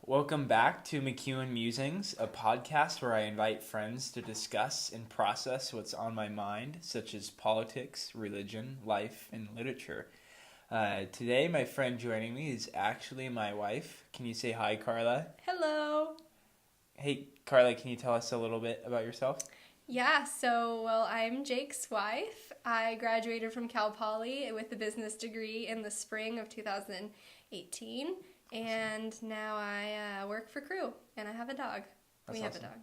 Welcome back to McEwen Musings, a podcast where I invite friends to discuss and process what's on my mind, such as politics, religion, life, and literature. Today, my friend joining me is actually my wife. Can you say hi, Carla? Hello. Hey, Carla, can you tell us a little bit about yourself? I'm Jake's wife. I graduated from Cal Poly with a business degree in the spring of 2018. And now I work for Crew, and I have a dog. That's We have awesome. a dog.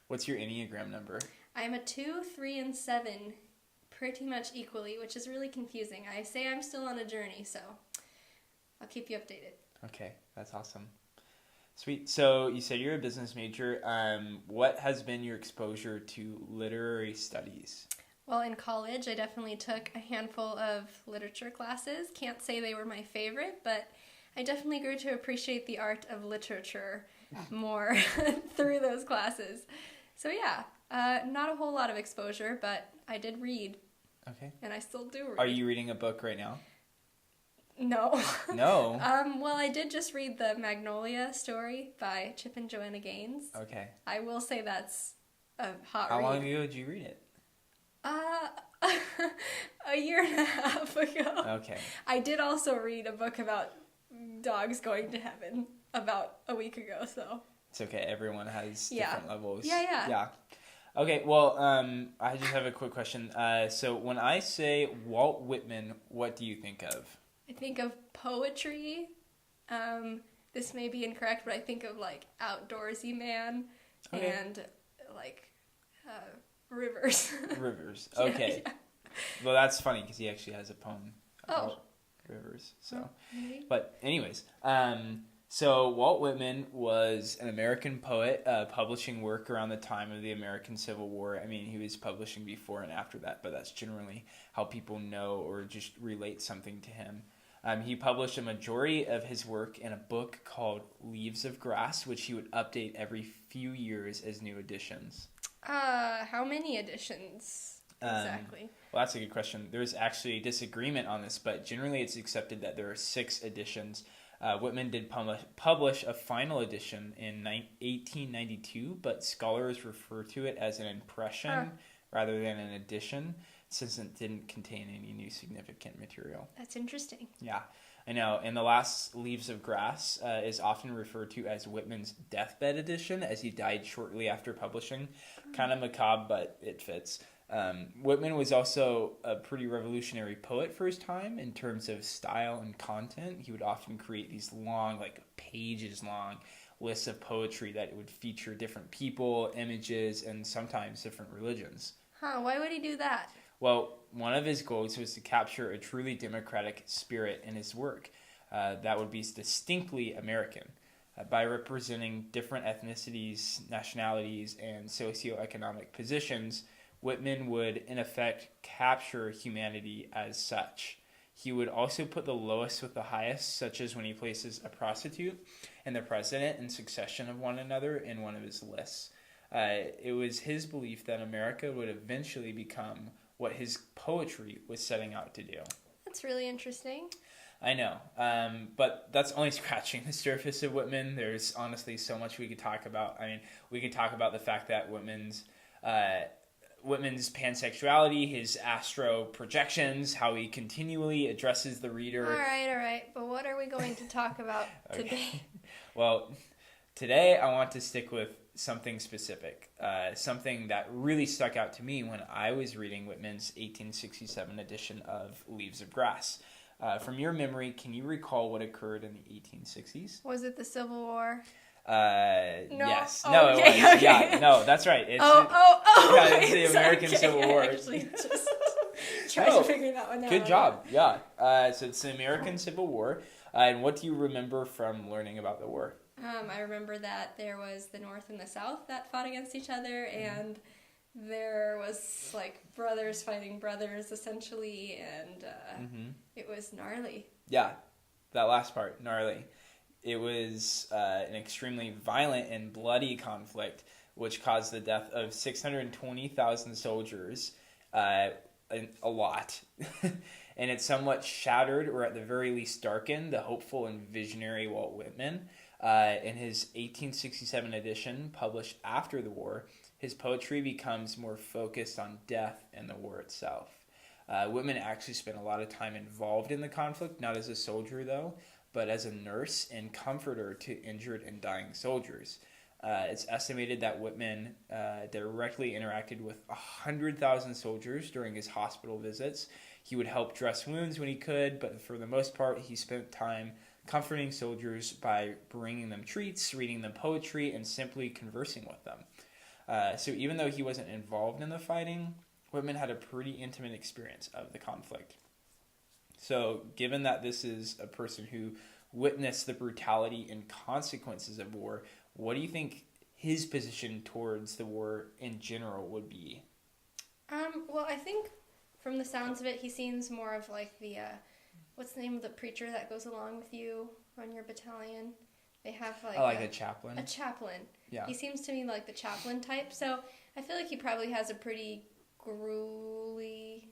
What's your Enneagram number? I'm a 2, 3, and 7, pretty much equally, which is really confusing. I say I'm still on a journey, so I'll keep you updated. Okay, that's awesome. Sweet. So you said you're a business major. What has been your exposure to literary studies? Well, in college, I definitely took a handful of literature classes. Can't say they were my favorite, but I definitely grew to appreciate the art of literature more through those classes. So not a whole lot of exposure, but I did read. Okay. And I still do read. Are you reading a book right now? No. No? I did just read the Magnolia story by Chip and Joanna Gaines. Okay. I will say that's a hot How read. long ago did you read it? A year and a half ago. Okay. I did also read a book about dogs going to heaven about a week ago, so. It's okay. Everyone has different levels. Yeah. Okay, well, I just have a quick question. So when I say Walt Whitman, what do you think of? I think of poetry. This may be incorrect, but I think of like outdoorsy man and like rivers. Rivers. Okay. Yeah. Well, that's funny because he actually has a poem about rivers. So, Maybe. but anyways, so Walt Whitman was an American poet, publishing work around the time of the American Civil War. I mean, he was publishing before and after that, but that's generally how people know or just relate something to him. He published a majority of his work in a book called Leaves of Grass, which he would update every few years as new editions. How many editions exactly? Well, that's a good question. There's actually a disagreement on this, but generally it's accepted that there are 6 editions. Whitman did publish a final edition in 1892, but scholars refer to it as an impression rather than an edition, since it didn't contain any new significant material. That's interesting. Yeah, I know. And the last Leaves of Grass is often referred to as Whitman's deathbed edition, as he died shortly after publishing. Kind of macabre, but it fits. Whitman was also a pretty revolutionary poet for his time in terms of style and content. He would often create these long, like pages long lists of poetry that would feature different people, images, and sometimes different religions. Why would he do that? Well, one of his goals was to capture a truly democratic spirit in his work that would be distinctly American. By representing different ethnicities, nationalities, and socioeconomic positions, Whitman would, in effect, capture humanity as such. He would also put the lowest with the highest, such as when he places a prostitute and the president in succession of one another in one of his lists. It was his belief that America would eventually become what his poetry was setting out to do. That's really interesting. I know, but that's only scratching the surface of Whitman. There's honestly so much we could talk about. I mean, we could talk about the fact that Whitman's pansexuality, his astro projections, how he continually addresses the reader. All right. But what are we going to talk about today? Well, today I want to stick with something specific, something that really stuck out to me when I was reading Whitman's 1867 edition of Leaves of Grass. From your memory, can you recall what occurred in the 1860s? Was it the Civil War? No. Yes. Oh, no, okay, it was. okay. Yeah, no, that's right. It's Yeah, it's the American Civil War. I actually just tried to figure that one out. Good job. Yeah. So it's the American Civil War. And what do you remember from learning about the war? I remember that there was the North and the South that fought against each other, and there was like brothers fighting brothers essentially, and it was gnarly. Yeah, that last part, gnarly. It was an extremely violent and bloody conflict, which caused the death of 620,000 soldiers, a lot. and it somewhat shattered, or at the very least darkened, the hopeful and visionary Walt Whitman. In his 1867 edition, published after the war, his poetry becomes more focused on death and the war itself. Whitman actually spent a lot of time involved in the conflict, not as a soldier though, but as a nurse and comforter to injured and dying soldiers. It's estimated that Whitman directly interacted with 100,000 soldiers during his hospital visits. He would help dress wounds when he could, but for the most part, he spent time comforting soldiers by bringing them treats, reading them poetry, and simply conversing with them. So even though he wasn't involved in the fighting, Whitman had a pretty intimate experience of the conflict. So given that this is a person who witnessed the brutality and consequences of war, what do you think his position towards the war in general would be? Well, I think from the sounds of it, he seems more of like the, what's the name of the preacher that goes along with you on your battalion? They have like a chaplain. A chaplain. Yeah. He seems to me like the chaplain type. So I feel like he probably has a pretty gruesome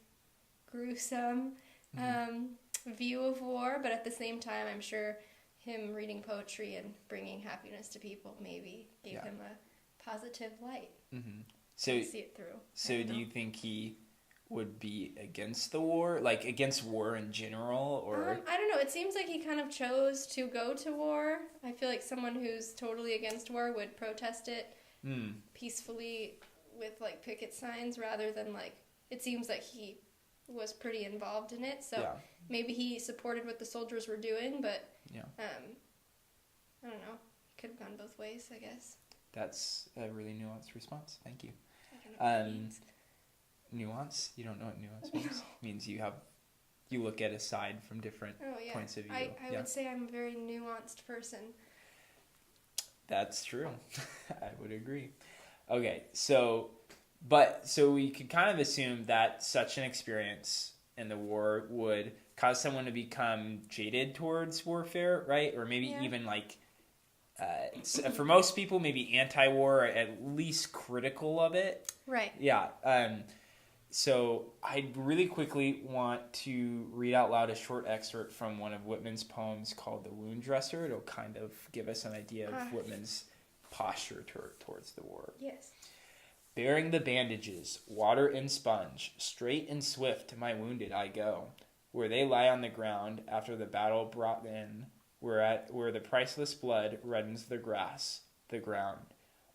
view of war, but at the same time, I'm sure him reading poetry and bringing happiness to people maybe gave him a positive light. Mm-hmm. So see it through. So do you think he would be against the war, like against war in general, or? I don't know. It seems like he kind of chose to go to war. I feel like someone who's totally against war would protest it peacefully with like picket signs rather than like, it seems like he was pretty involved in it. So maybe he supported what the soldiers were doing, but I don't know. It could have gone both ways, I guess. That's a really nuanced response. Thank you. I don't know what it means. Nuance? You don't know what nuance means? It means you look at a side from different points of view. I would say I'm a very nuanced person. That's true. I would agree. Okay, so we could kind of assume that such an experience in the war would cause someone to become jaded towards warfare, right? Or maybe even like, for most people, maybe anti-war, or at least critical of it. Right. Yeah. So I really quickly want to read out loud a short excerpt from one of Whitman's poems called The Wound Dresser. It'll kind of give us an idea of Whitman's posture towards the war. Yes. Bearing the bandages, water and sponge, straight and swift to my wounded I go, where they lie on the ground after the battle brought in, where the priceless blood reddens the grass, the ground,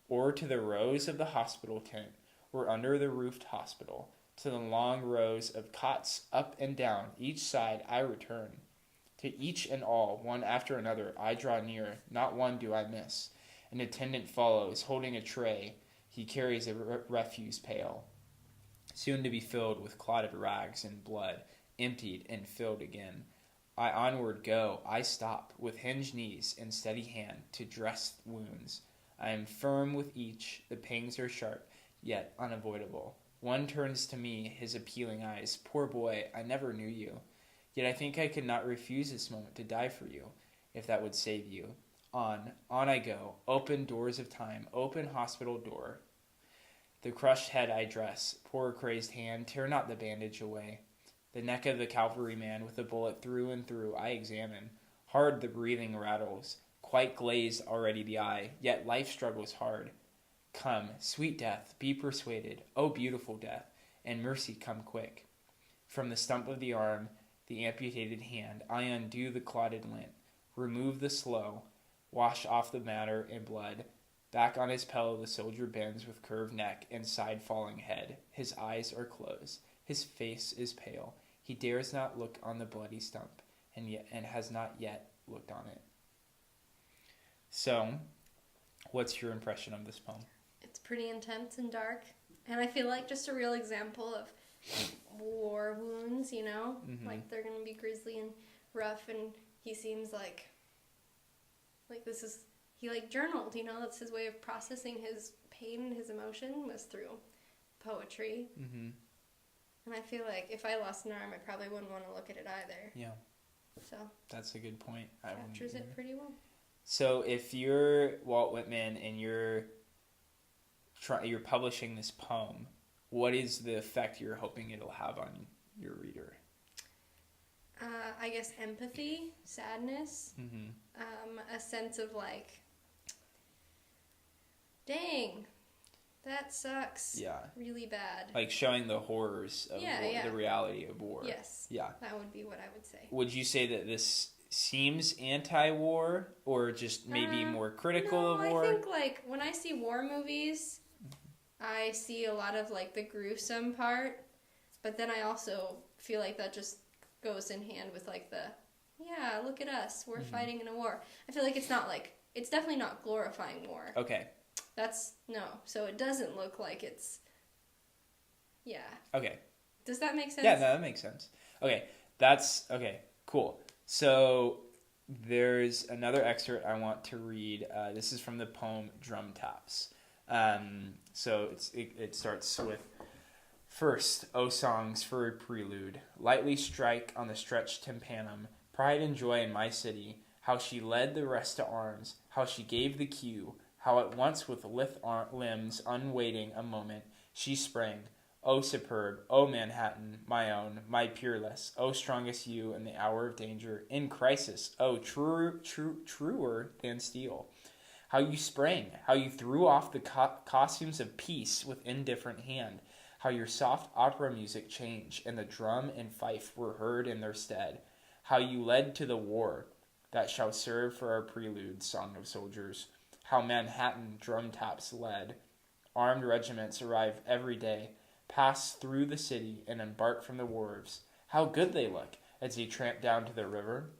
or to the rows of the hospital tent, or under the roofed hospital, to the long rows of cots up and down each side I return. To each and all, one after another, I draw near, not one do I miss. An attendant follows, holding a tray. He carries a refuse pail, soon to be filled with clotted rags and blood, emptied and filled again. I onward go, I stop, with hinged knees and steady hand, to dress wounds. I am firm with each, the pangs are sharp, yet unavoidable. One turns to me, his appealing eyes. Poor boy, I never knew you. Yet I think I could not refuse this moment to die for you, if that would save you. On I go, open doors of time, open hospital door. The crushed head I dress, poor crazed hand, tear not the bandage away. The neck of the cavalryman with a bullet through and through I examine. Hard the breathing rattles, quite glazed already the eye, yet life struggles hard. Come, sweet death, be persuaded, O beautiful death, and mercy come quick. From the stump of the arm, the amputated hand, I undo the clotted lint, remove the slough, wash off the matter and blood. Back on his pillow the soldier bends with curved neck and side-falling head. His eyes are closed, his face is pale. He dares not look on the bloody stump, and has not yet looked on it. So, what's your impression of this poem? It's pretty intense and dark, and I feel like just a real example of war wounds, you know? Mm-hmm. Like, they're going to be grisly and rough, and he seems like this is, he like journaled, you know? That's his way of processing his pain and his emotion was through poetry. Mm-hmm. And I feel like if I lost an arm, I probably wouldn't want to look at it either. Yeah. So. That's a good point. Captures it pretty well. So if you're Walt Whitman and you're publishing this poem, what is the effect you're hoping it'll have on your reader? I guess empathy, sadness, a sense of like, dang, that sucks. Yeah. Really bad. Like showing the horrors of war, the reality of war. Yes. Yeah. That would be what I would say. Would you say that this seems anti-war or just maybe more critical of war? I think like when I see war movies, I see a lot of like the gruesome part, but then I also feel like that just goes in hand with like the, yeah, look at us, we're fighting in a war. I feel like it's definitely not glorifying war. Okay. So it doesn't look like it's, yeah. Okay. Does that make sense? Yeah, no, that makes sense. Okay, okay, cool. So there's another excerpt I want to read. This is from the poem Drum Taps. So it starts with, first, O songs for a prelude, lightly strike on the stretched tympanum, pride and joy in my city, how she led the rest to arms, how she gave the cue, how at once with lithe limbs unwaiting a moment, she sprang, O superb, O Manhattan, my own, my peerless, O strongest you in the hour of danger, in crisis, O truer than steel. How you sprang, how you threw off the costumes of peace with indifferent hand, how your soft opera music changed, and the drum and fife were heard in their stead, how you led to the war that shall serve for our prelude, song of soldiers, how Manhattan drum taps led, armed regiments arrive every day, pass through the city and embark from the wharves. How good they look as they tramp down to the river,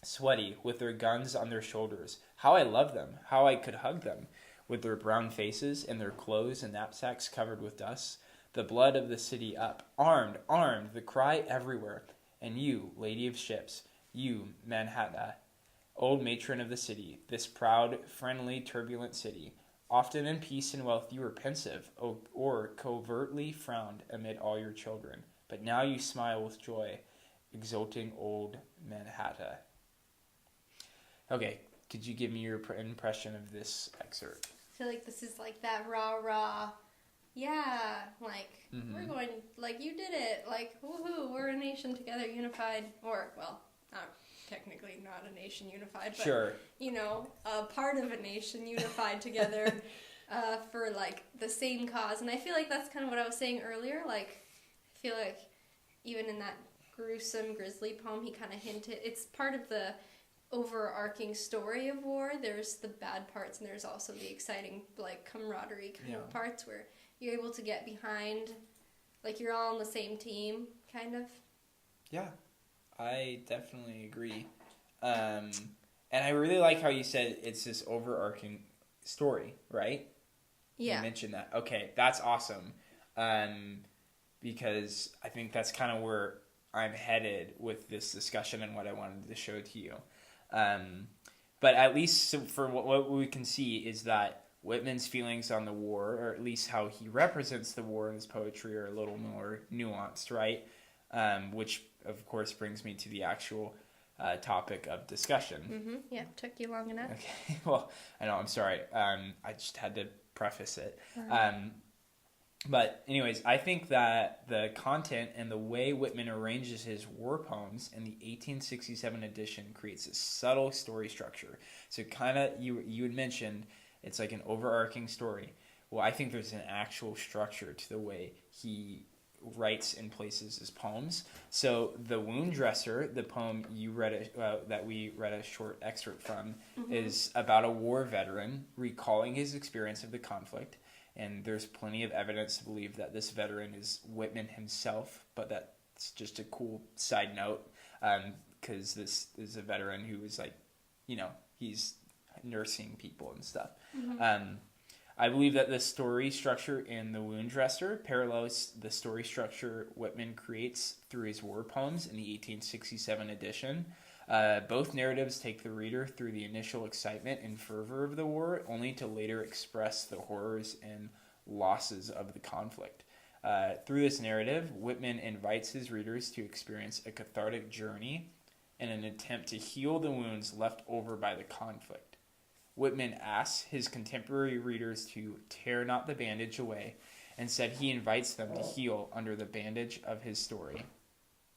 sweaty with their guns on their shoulders. How I love them, how I could hug them, with their brown faces and their clothes and knapsacks covered with dust. The blood of the city up, armed, armed, the cry everywhere. And you, lady of ships, you, Manhattan, old matron of the city, this proud, friendly, turbulent city, often in peace and wealth you were pensive, or covertly frowned amid all your children. But now you smile with joy, exulting old Manhattan. Okay, could you give me your impression of this excerpt? I feel like this is like that rah, yeah, like, we're going, like, you did it, like, woohoo, we're a nation together, unified, or, well, technically not a nation unified, but, sure. You know, a part of a nation unified together for, like, the same cause. And I feel like that's kind of what I was saying earlier. Like, I feel like even in that gruesome, grisly poem, he kind of hinted, it's part of the overarching story of war. There's the bad parts, and there's also the exciting, like, camaraderie kind of parts where you're able to get behind, like, you're all on the same team, kind of. Yeah. I definitely agree. And I really like how you said it's this overarching story, right? Yeah. You mentioned that. Okay, that's awesome. Because I think that's kind of where I'm headed with this discussion and what I wanted to show to you. But at least for what we can see is that Whitman's feelings on the war, or at least how he represents the war in his poetry, are a little more nuanced, right? Which, of course, brings me to the actual topic of discussion. Yeah, took you long enough. Okay, well, I know, I'm sorry. I just had to preface it. But anyways, I think that the content and the way Whitman arranges his war poems in the 1867 edition creates a subtle story structure. So kind of, you had mentioned, it's like an overarching story. Well, I think there's an actual structure to the way he writes and places his poems. So the Wound Dresser, the poem you read that we read a short excerpt from, is about a war veteran recalling his experience of the conflict. And there's plenty of evidence to believe that this veteran is Whitman himself, but that's just a cool side note, because this is a veteran who is, like, you know, he's nursing people and stuff. I believe that the story structure in The Wound Dresser parallels the story structure Whitman creates through his war poems in the 1867 edition. Both narratives take the reader through the initial excitement and fervor of the war, only to later express the horrors and losses of the conflict. Through this narrative, Whitman invites his readers to experience a cathartic journey in an attempt to heal the wounds left over by the conflict. Whitman asks his contemporary readers to tear not the bandage away, and said he invites them to heal under the bandage of his story.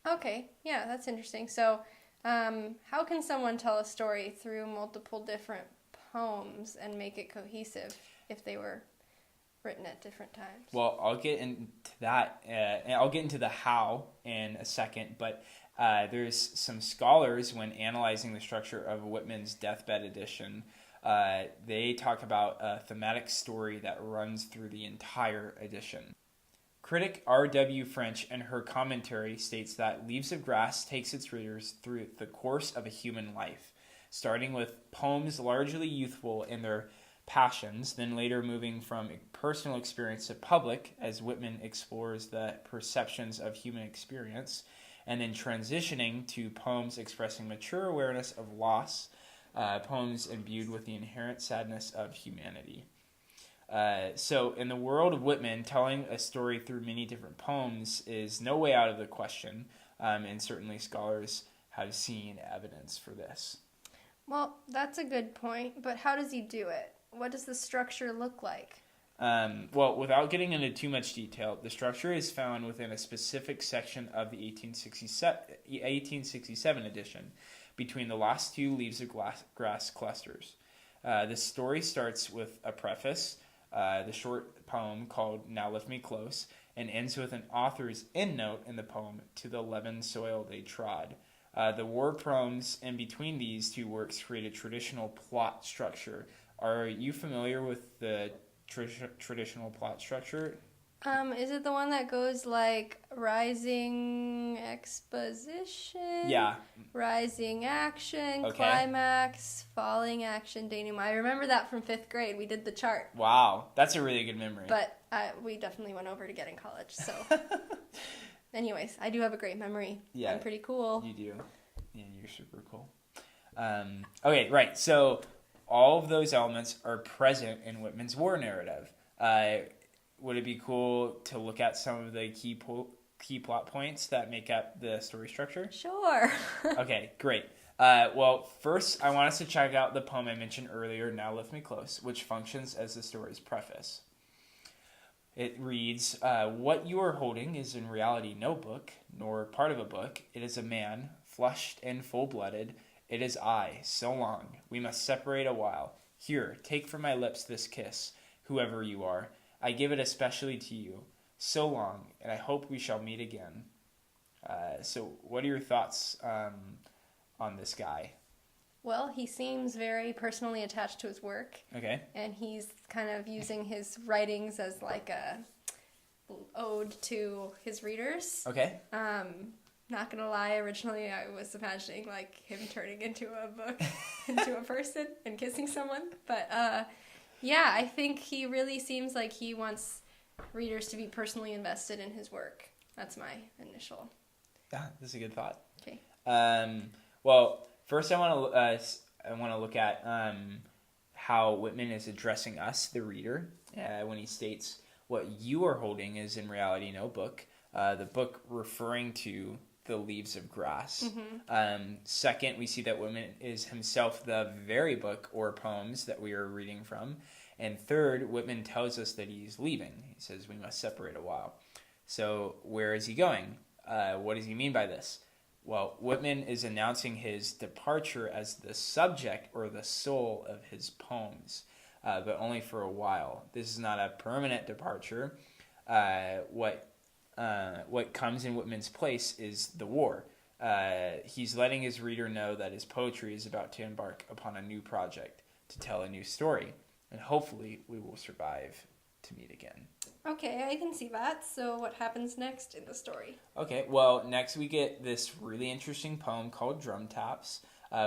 Okay, yeah, that's interesting. So, how can someone tell a story through multiple different poems and make it cohesive if they were written at different times? Well, I'll get into that, and I'll get into the how in a second, but there's some scholars, when analyzing the structure of Whitman's deathbed edition, they talk about a thematic story that runs through the entire edition. Critic R.W. French, in her commentary, states that Leaves of Grass takes its readers through the course of a human life, starting with poems largely youthful in their passions, then later moving from personal experience to public, as Whitman explores the perceptions of human experience, and then transitioning to poems expressing mature awareness of loss, poems imbued with the inherent sadness of humanity. So in the world of Whitman, telling a story through many different poems is no way out of the question, and certainly scholars have seen evidence for this. Well, that's a good point, but how does he do it? What does the structure look like? Well, without getting into too much detail, the structure is found within a specific section of the 1867 edition, between the last two Leaves of Grass clusters. The story starts with a preface, the short poem called Now Lift Me Close, and ends with an author's endnote in the poem, To the Leavened Soil They Trod. The war poems in between these two works create a traditional plot structure. Are you familiar with the traditional plot structure? Is it the one that goes like rising exposition? Yeah. Rising action, Okay. climax, falling action, denouement. I remember that from 5th grade. We did the chart. Wow, that's a really good memory. But we definitely went over to get in college, so. Anyways, I do have a great memory. Yeah. I'm pretty cool. You do. Yeah, you're super cool. Okay, right. So all of those elements are present in Whitman's war narrative. Would it be cool to look at some of the key plot points that make up the story structure? Sure. Okay, great. Well, first, I want us to check out the poem I mentioned earlier, Now Lift Me Close, which functions as the story's preface. It reads, what you are holding is in reality no book, nor part of a book. It is a man, flushed and full-blooded. It is I, so long. We must separate a while. Here, take from my lips this kiss, whoever you are. I give it especially to you. So long, and I hope we shall meet again. So what are your thoughts on this guy? Well, he seems very personally attached to his work. Okay. And he's kind of using his writings as like a ode to his readers. Okay. Not gonna lie, originally I was imagining like him turning into a book, into a person and kissing someone. But yeah, I think he really seems like he wants readers to be personally invested in his work. That's my initial. Yeah, that's a good thought. Okay. Well, first I want to look at how Whitman is addressing us, the reader, when he states, what you are holding is in reality no book. The book referring to the Leaves of Grass. Mm-hmm. Second, we see that Whitman is himself the very book or poems that we are reading from. And third, Whitman tells us that he's leaving. He says we must separate a while. So where is he going? What does he mean by this? Well, Whitman is announcing his departure as the subject or the soul of his poems, but only for a while. This is not a permanent departure. What comes in Whitman's place is the war. He's letting his reader know that his poetry is about to embark upon a new project, to tell a new story, and hopefully we will survive to meet again. Okay, I can see that. So what happens next in the story? Okay, well, next we get this really interesting poem called Drum Taps,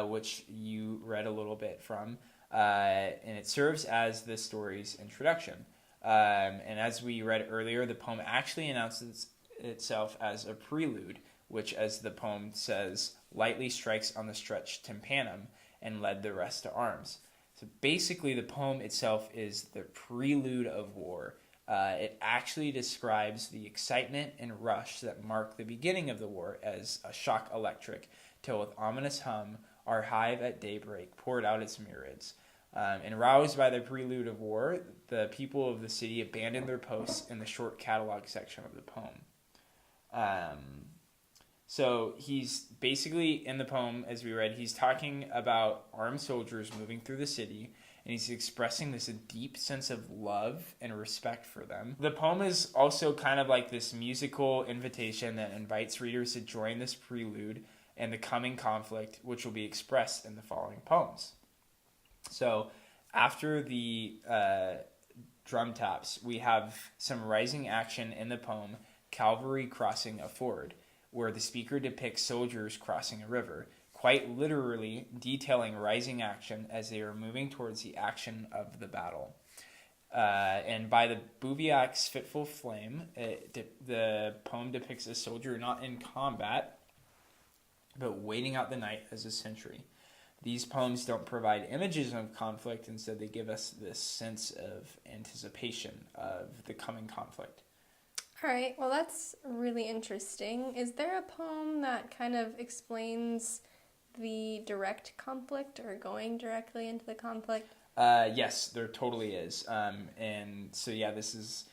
which you read a little bit from, and it serves as the story's introduction. And as we read earlier, the poem actually announces itself as a prelude, which, as the poem says, lightly strikes on the stretched tympanum and led the rest to arms. So basically, the poem itself is the prelude of war. It actually describes the excitement and rush that mark the beginning of the war as a shock electric, till with ominous hum, our hive at daybreak poured out its myriads. And roused by the prelude of war, the people of the city abandoned their posts in the short catalog section of the poem. So he's basically, in the poem, as we read, he's talking about armed soldiers moving through the city, and he's expressing this deep sense of love and respect for them. The poem is also kind of like this musical invitation that invites readers to join this prelude and the coming conflict, which will be expressed in the following poems. So after the drum taps, we have some rising action in the poem, Cavalry Crossing a Ford, where the speaker depicts soldiers crossing a river, quite literally detailing rising action as they are moving towards the action of the battle. And by the Bouviac's fitful flame, the poem depicts a soldier not in combat, but waiting out the night as a sentry. These poems don't provide images of conflict. Instead, they give us this sense of anticipation of the coming conflict. All right, well, that's really interesting. Is there a poem that kind of explains the direct conflict or going directly into the conflict? Yes, there totally is. And so, yeah, this is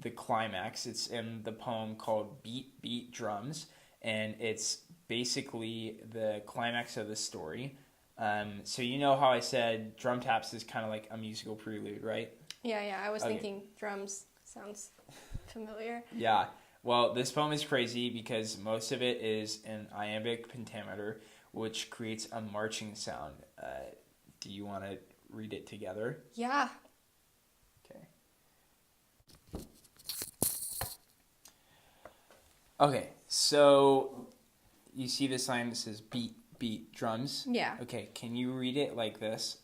the climax. It's in the poem called Beat, Beat Drums, and it's basically the climax of the story. So you know how I said drum taps is kind of like a musical prelude, right? Yeah, I was thinking drums sounds familiar. Yeah. Well, this poem is crazy because most of it is in iambic pentameter, which creates a marching sound. Do you want to read it together? Yeah. Okay, so you see this line that says beat, beat, drums? Yeah. Okay, can you read it like this?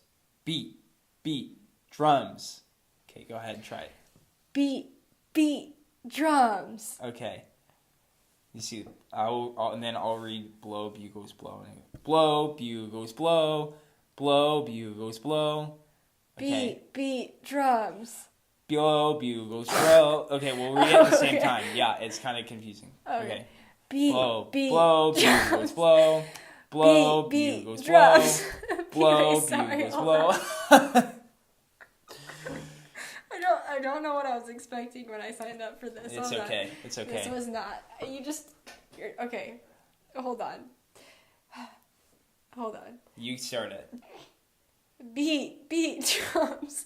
Beat, beat, drums. Okay, go ahead and try it. Beat, beat, drums. Okay. You see, and then I'll read blow, bugles, blow. Blow, bugles, blow. Blow, bugles, blow. Okay. Beat, beat, drums. Blow, bugles, blow. Okay, we'll read it at the same time. Yeah, it's kind of confusing. Okay. Beat, blow, beat, blow, drums. bugles, blow. Blow, beat, bugles, beat, blow. drums. Blow, Sorry, bugles, hold blow. on. I don't know what I was expecting when I signed up for this. It's okay. It's okay. This was not. You're okay. Hold on. Hold on. You start it. Beat, beat, drums.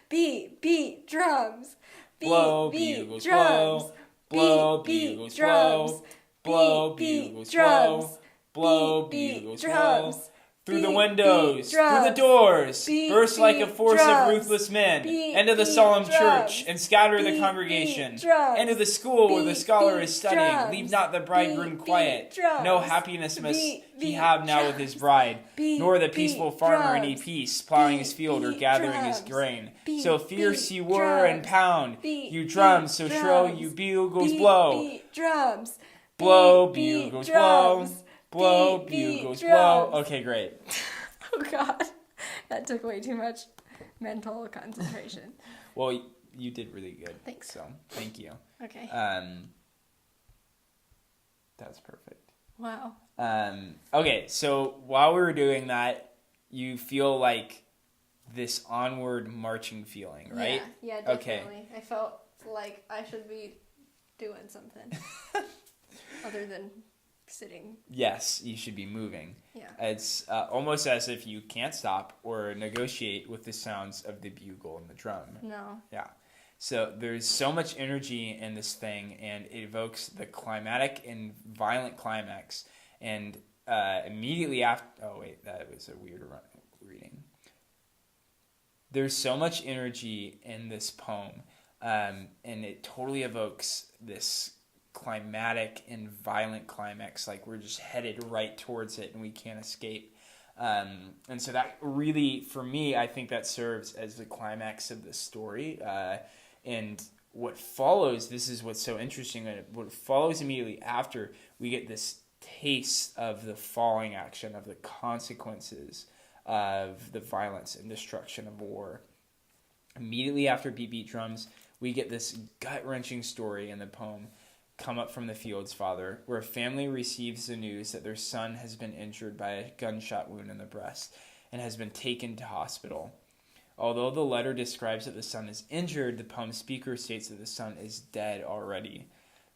Beat, beat, drums. Beat, Blow, beat, bugles, drums. blow. Blow, Beat, bugles, beat, drums. blow. Blow, Beat, bugles, drums. blow. Blow, Beat, bugles, drums. blow. Through the Beat, windows, beat, through the drums. doors, Beat, burst like a beat, force of drums. ruthless men, Beat, enter the beat, solemn drums. church, and scatter the Beat, congregation. beat, drums. Enter the school where the Beat, scholar beat, is studying. drums. Leave not the bridegroom Beat, quiet. beat, drums. No happiness must Beat, he beat, have now with his drums. bride, Beat, nor the beat, peaceful farmer any drums. peace, plowing Beat, his field or beat, gathering his drums. grain. Beat, So fierce beat, you whir and drums. pound, Beat, you drums, so beat, shrill drums. you bugles Beat, blow. beat, drums. Blow, Beat, bugles, beat, blow. drums. Blow, Beat, beat, bugles, drums. blow. Okay, great. Oh God, that took way too much mental concentration. Well, you did really good. Thanks. So, thank you. Okay. That's perfect. Wow. Okay, so while we were doing that, you feel like this onward marching feeling, right? Yeah, definitely. Okay. I felt like I should be doing something other than sitting. Yes, you should be moving. Yeah. It's almost as if you can't stop or negotiate with the sounds of the bugle and the drum. No. Yeah. So there's so much energy in this thing, and it evokes the climatic and violent climax. And immediately after... Oh, wait, that was a weird reading. There's so much energy in this poem, and it totally evokes this climatic and violent climax, like we're just headed right towards it and we can't escape. And so that really, for me, I think that serves as the climax of the story. And what follows, this is what's so interesting, what follows immediately after, we get this taste of the falling action, of the consequences of the violence and destruction of war. Immediately after Beat Beat Drums, we get this gut-wrenching story in the poem, Come Up from the Fields, Father, where a family receives the news that their son has been injured by a gunshot wound in the breast and has been taken to hospital. Although the letter describes that the son is injured, the poem speaker states that the son is dead already.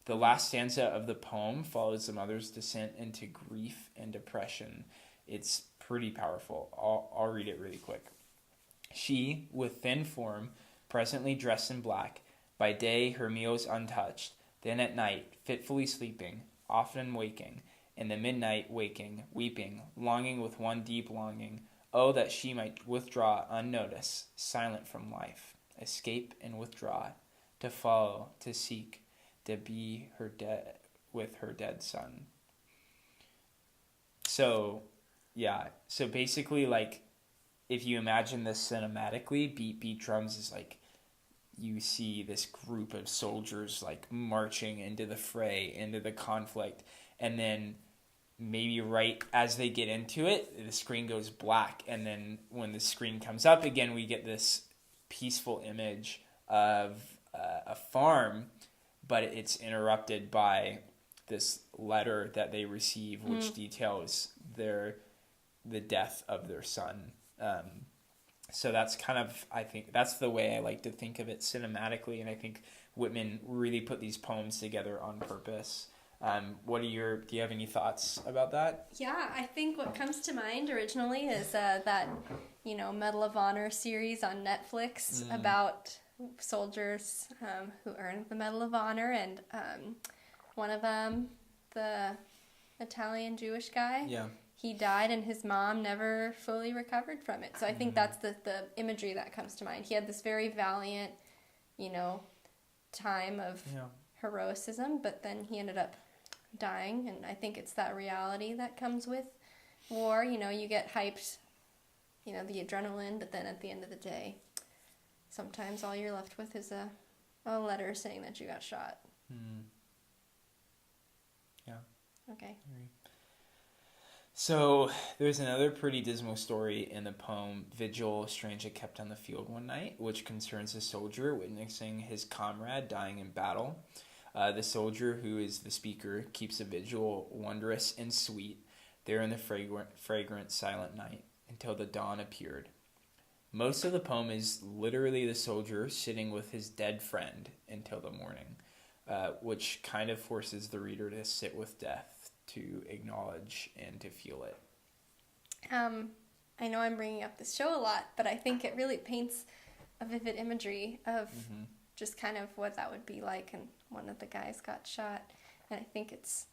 The last stanza of the poem follows the mother's descent into grief and depression. It's pretty powerful. I'll read it really quick. She, with thin form, presently dressed in black, by day her meals untouched, then at night fitfully sleeping, often waking, in the midnight waking, weeping, longing with one deep longing, oh, that she might withdraw unnoticed, silent from life, escape and withdraw, to follow, to seek, to be with her dead son. So, yeah. So basically, like, if you imagine this cinematically, beat drums is like, you see this group of soldiers like marching into the fray, into the conflict, and then maybe right as they get into it, the screen goes black, and then when the screen comes up again, we get this peaceful image of a farm, but it's interrupted by this letter that they receive, which details the death of their son. So that's kind of, I think, that's the way I like to think of it cinematically, and I think Whitman really put these poems together on purpose. Do you have any thoughts about that? Yeah, I think what comes to mind originally is that, Medal of Honor series on Netflix about soldiers who earned the Medal of Honor, and one of them, the Italian Jewish guy, he died and his mom never fully recovered from it. So I think that's the imagery that comes to mind. He had this very valiant, time of heroicism, but then he ended up dying, and I think it's that reality that comes with war. You get hyped, the adrenaline, but then at the end of the day, sometimes all you're left with is a letter saying that you got shot. Yeah. Okay. So there's another pretty dismal story in the poem Vigil, Stranger Kept on the Field One Night, which concerns a soldier witnessing his comrade dying in battle. The soldier, who is the speaker, keeps a vigil wondrous and sweet there in the fragrant silent night until the dawn appeared. Most of the poem is literally the soldier sitting with his dead friend until the morning, which kind of forces the reader to sit with death, to acknowledge and to feel it. I know I'm bringing up this show a lot, but I think it really paints a vivid imagery of just kind of what that would be like, and one of the guys got shot, and I think it's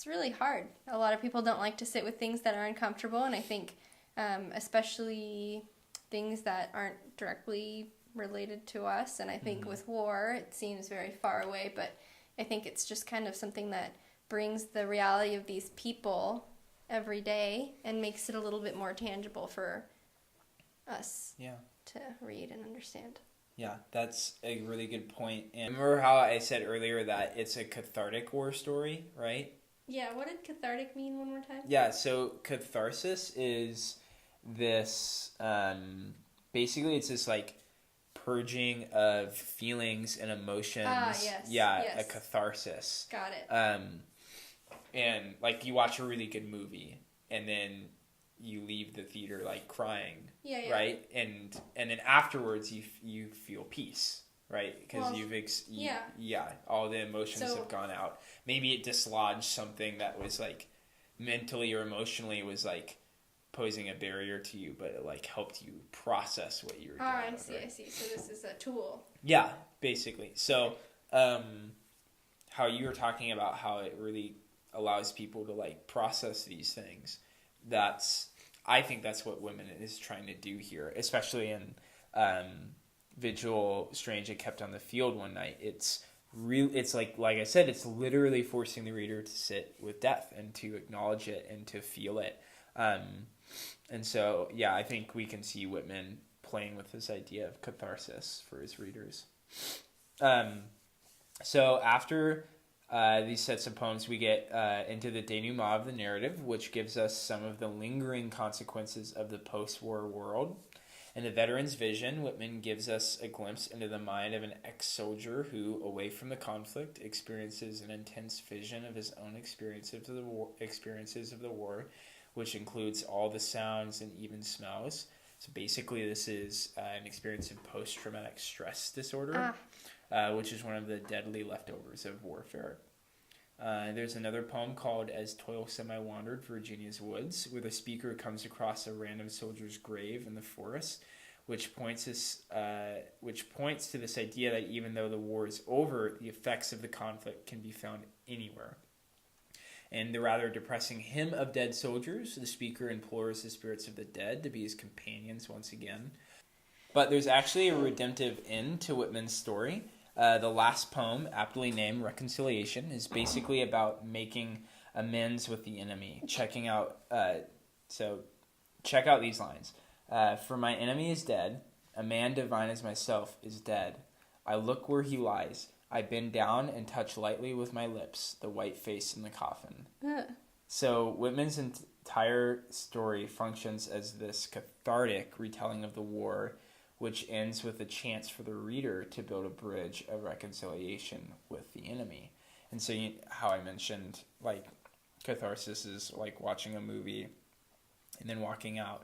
really hard. A lot of people don't like to sit with things that are uncomfortable, and I think especially things that aren't directly related to us, and I think with war it seems very far away, but I think it's just kind of something that brings the reality of these people every day and makes it a little bit more tangible for us to read and understand. Yeah, that's a really good point. And remember how I said earlier that it's a cathartic war story, right? Yeah, what did cathartic mean one more time? Yeah, so catharsis is this, basically it's this like purging of feelings and emotions. Yes. A catharsis. Got it. And like you watch a really good movie and then you leave the theater like crying, right? And then afterwards you feel peace, right? Because all the emotions have gone out. Maybe it dislodged something that was like mentally or emotionally was like posing a barrier to you, but it like helped you process what you were doing. I see. So this is a tool. Yeah, basically. So how you were talking about how it really allows people to like process these things. I think that's what Whitman is trying to do here, especially in Vigil, Stranger Kept on the Field One Night. It's like I said, it's literally forcing the reader to sit with death and to acknowledge it and to feel it. And so, I think we can see Whitman playing with this idea of catharsis for his readers. So after these sets of poems, we get into the denouement of the narrative, which gives us some of the lingering consequences of the post-war world. In the veteran's vision, Whitman gives us a glimpse into the mind of an ex-soldier who, away from the conflict, experiences an intense vision of his own experiences of the war, which includes all the sounds and even smells. So basically, this is an experience of post-traumatic stress disorder, which is one of the deadly leftovers of warfare. There's another poem called As Toilsome I Wandered Virginia's Woods, where the speaker comes across a random soldier's grave in the forest, which points to this idea that even though the war is over, the effects of the conflict can be found anywhere. In the rather depressing Hymn of Dead Soldiers, the speaker implores the spirits of the dead to be his companions once again. But there's actually a redemptive end to Whitman's story. The last poem, aptly named Reconciliation, is basically about making amends with the enemy. Check out these lines. For my enemy is dead, a man divine as myself is dead. I look where he lies. I bend down and touch lightly with my lips the white face in the coffin. So Whitman's entire story functions as this cathartic retelling of the war, which ends with a chance for the reader to build a bridge of reconciliation with the enemy. And so how I mentioned, like, catharsis is like watching a movie and then walking out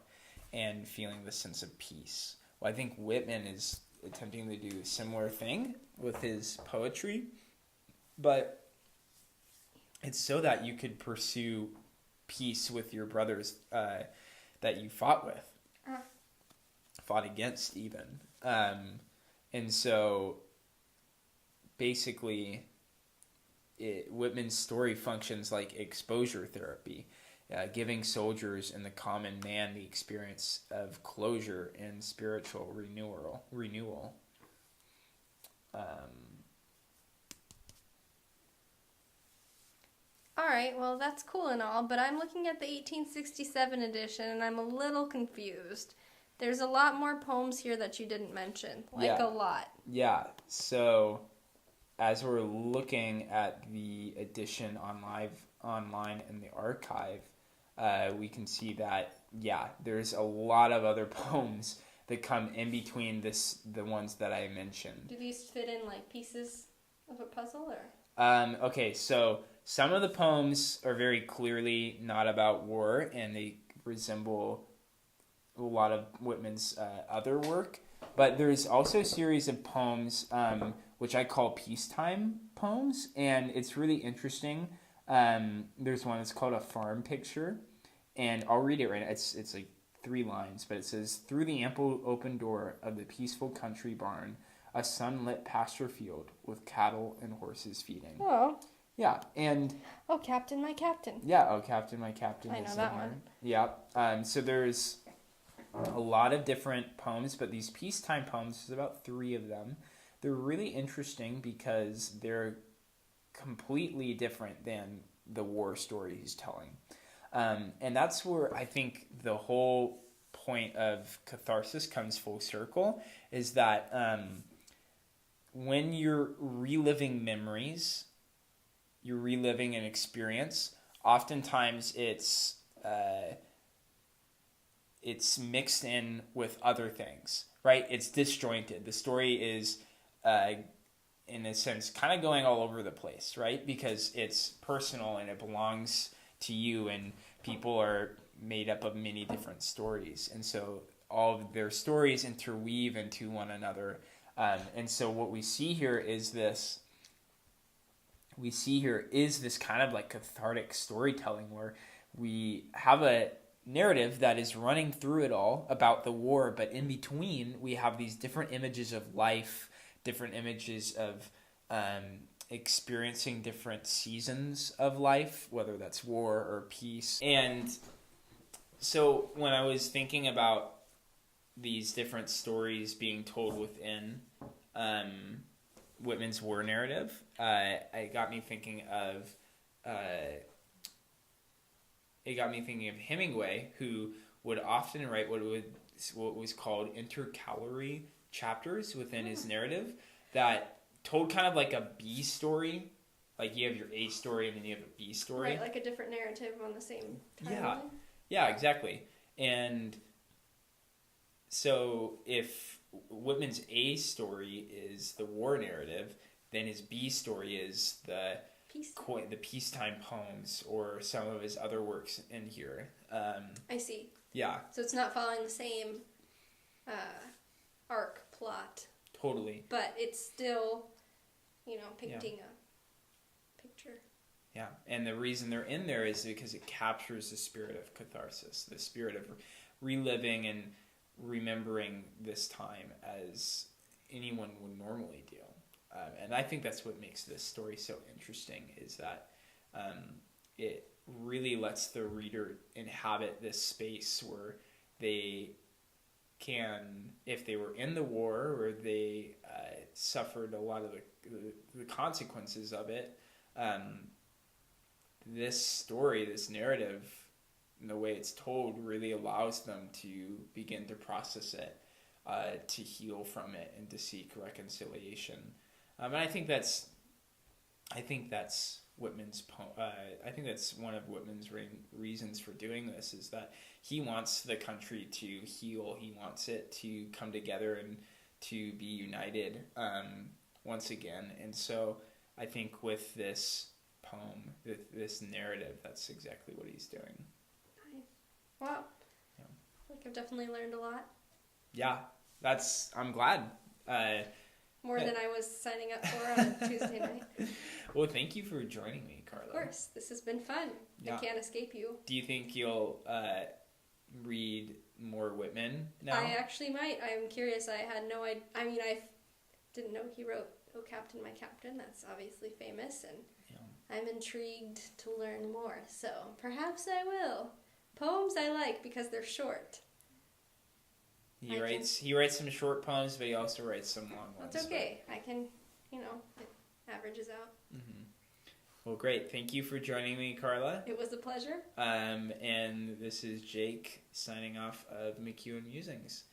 and feeling the sense of peace. Well, I think Whitman is attempting to do a similar thing with his poetry, but it's so that you could pursue peace with your brothers that you fought with. Fought against even. And so basically Whitman's story functions like exposure therapy, giving soldiers and the common man the experience of closure and spiritual renewal. All right, well, that's cool and all, but I'm looking at the 1867 edition and I'm a little confused. There's a lot more poems here that you didn't mention. A lot. Yeah. So as we're looking at the edition online in the archive, we can see that, there's a lot of other poems that come in between the ones that I mentioned. Do these fit in like pieces of a puzzle or? Okay, so some of the poems are very clearly not about war, and they resemble a lot of Whitman's other work. But there's also a series of poems which I call peacetime poems, and it's really interesting. There's one that's called A Farm Picture, and I'll read it right now. It's like 3 lines, but it says, "Through the ample open door of the peaceful country barn, a sunlit pasture field with cattle and horses feeding." Oh. Yeah, and... Oh, Captain, my Captain. Yeah, Oh, Captain, my Captain. I know that one. Yeah, so there's a lot of different poems, but these peacetime poems, there's about 3 of them. They're really interesting because they're completely different than the war story he's telling. And that's where I think the whole point of catharsis comes full circle, is that when you're reliving memories, you're reliving an experience, oftentimes it's mixed in with other things, right? It's disjointed. The story is, in a sense, kind of going all over the place, right? Because it's personal and it belongs to you, and people are made up of many different stories. And so all of their stories interweave into one another. And so what we see here is this kind of like cathartic storytelling, where we have a narrative that is running through it all about the war, but in between we have these different images of life, different images of experiencing different seasons of life, whether that's war or peace. And so when I was thinking about these different stories being told within Whitman's war narrative, it got me thinking of Hemingway, who would often write what was called intercalary chapters within his narrative that told kind of like a B story. Like you have your A story and then you have a B story. Right, like a different narrative on the same timeline. Yeah, exactly. And so if Whitman's A story is the war narrative, then his B story is the peacetime poems, or some of his other works in here. I see. Yeah. So it's not following the same arc plot. Totally. But it's still, painting a picture. Yeah, and the reason they're in there is because it captures the spirit of catharsis, the spirit of reliving and remembering this time as anyone would normally do. And I think that's what makes this story so interesting, is that it really lets the reader inhabit this space where they can, if they were in the war or they suffered a lot of the consequences of it, this story, this narrative, and the way it's told really allows them to begin to process it, to heal from it, and to seek reconciliation. And I think that's Whitman's I think that's one of Whitman's reasons for doing this, is that he wants the country to heal. He wants it to come together and to be united once again. And so I think with this poem, this narrative, that's exactly what he's doing. Nice. Wow. Yeah. I feel like I've definitely learned a lot. Yeah, I'm glad. More than I was signing up for on a Tuesday night. Well, thank you for joining me, Carla. Of course. This has been fun. Yeah. I can't escape you. Do you think you'll read more Whitman now? I actually might. I'm curious. I had no idea. I mean, I didn't know he wrote "Oh Captain, My Captain." That's obviously famous, and I'm intrigued to learn more. So perhaps I will. Poems I like because they're short. He writes some short poems, but he also writes some long ones. That's okay. I can, it averages out. Mm-hmm. Well, great. Thank you for joining me, Carla. It was a pleasure. And this is Jake signing off of McEwen Musings.